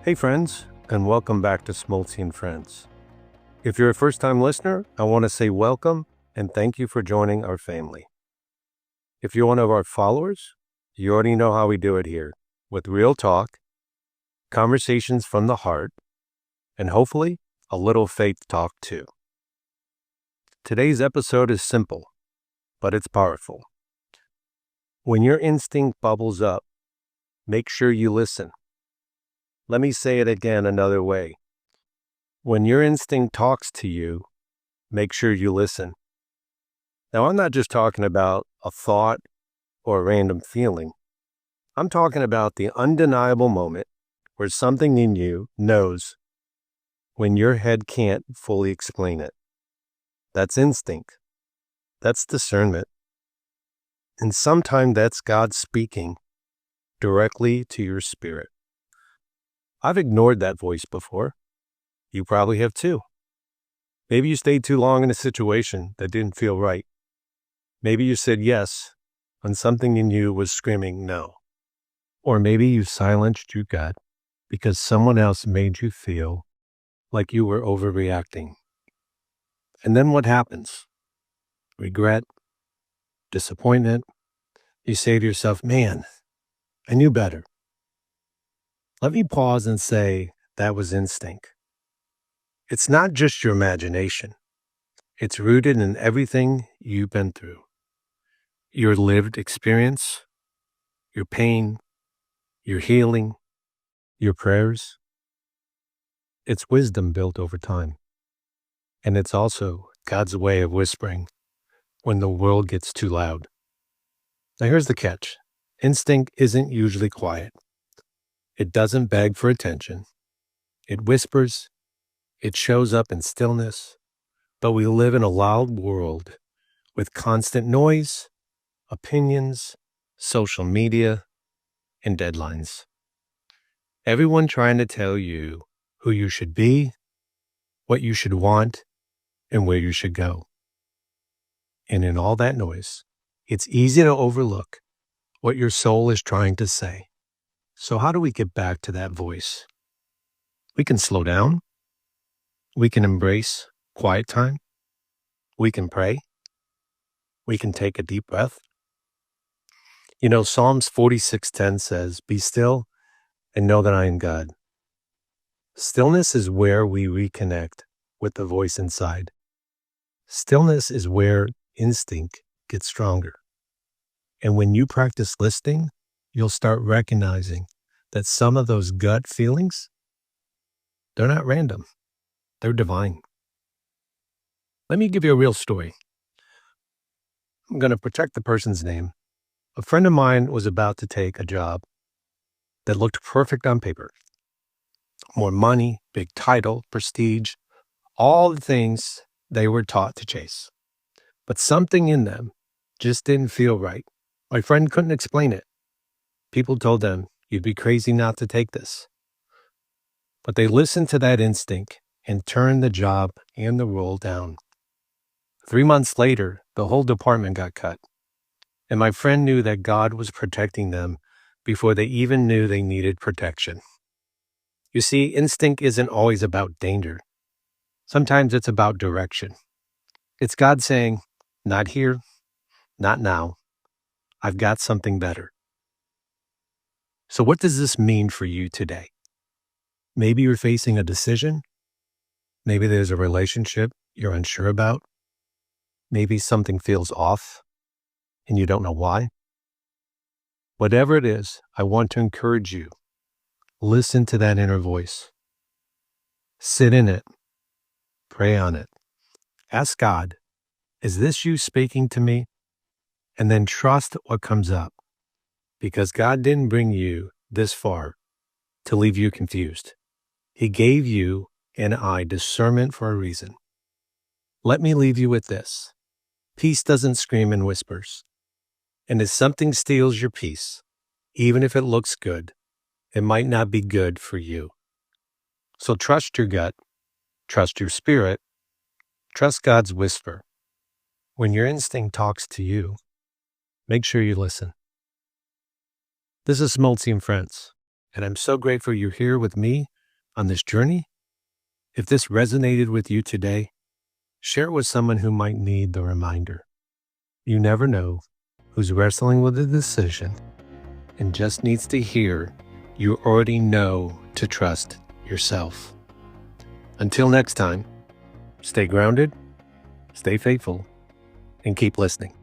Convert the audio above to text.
Hey friends, and welcome back to Smoltzy and Friends. If you're a first-time listener, I want to say welcome and thank you for joining our family. If you're one of our followers, you already know how we do it here, with real talk, conversations from the heart, and hopefully a little faith talk too. Today's episode is simple, but it's powerful. When your instinct bubbles up, make sure you listen. Let me say it again another way. When your instinct talks to you, make sure you listen. Now, I'm not just talking about a thought or a random feeling. I'm talking about the undeniable moment where something in you knows when your head can't fully explain it. That's instinct. That's discernment. And sometimes that's God speaking directly to your spirit. I've ignored that voice before. You probably have too. Maybe you stayed too long in a situation that didn't feel right. Maybe you said yes when something in you was screaming no. Or maybe you silenced your gut because someone else made you feel like you were overreacting. And then what happens? Regret, disappointment. You say to yourself, man, I knew better. Let me pause and say that was instinct. It's not just your imagination. It's rooted in everything you've been through. Your lived experience, your pain, your healing, your prayers. It's wisdom built over time. And it's also God's way of whispering when the world gets too loud. Now here's the catch. Instinct isn't usually quiet. It doesn't beg for attention. It whispers. It shows up in stillness. But we live in a loud world with constant noise, opinions, social media, and deadlines. Everyone trying to tell you who you should be, what you should want, and where you should go. And in all that noise, it's easy to overlook what your soul is trying to say. So how do we get back to that voice? We can slow down. We can embrace quiet time. We can pray. We can take a deep breath. You know, Psalms 46:10 says, "Be still and know that I am God." Stillness is where we reconnect with the voice inside. Stillness is where instinct gets stronger. And when you practice listening, you'll start recognizing that some of those gut feelings, they're not random. They're divine. Let me give you a real story. I'm going to protect the person's name. A friend of mine was about to take a job that looked perfect on paper. More money, big title, prestige, all the things they were taught to chase. But something in them just didn't feel right. My friend couldn't explain it. People told them, you'd be crazy not to take this. But they listened to that instinct and turned the job and the role down. 3 months later, the whole department got cut. And my friend knew that God was protecting them before they even knew they needed protection. You see, instinct isn't always about danger. Sometimes it's about direction. It's God saying, not here, not now. I've got something better. So what does this mean for you today? Maybe you're facing a decision. Maybe there's a relationship you're unsure about. Maybe something feels off and you don't know why. Whatever it is, I want to encourage you. Listen to that inner voice. Sit in it. Pray on it. Ask God, is this you speaking to me? And then trust what comes up. Because God didn't bring you this far to leave you confused. He gave you and I discernment for a reason. Let me leave you with this. Peace doesn't scream in whispers. And if something steals your peace, even if it looks good, it might not be good for you. So trust your gut, trust your spirit, trust God's whisper. When your instinct talks to you, make sure you listen. This is Smoltzy and Friends, and I'm so grateful you're here with me on this journey. If this resonated with you today, share it with someone who might need the reminder. You never know who's wrestling with a decision and just needs to hear you already know to trust yourself. Until next time, stay grounded, stay faithful, and keep listening.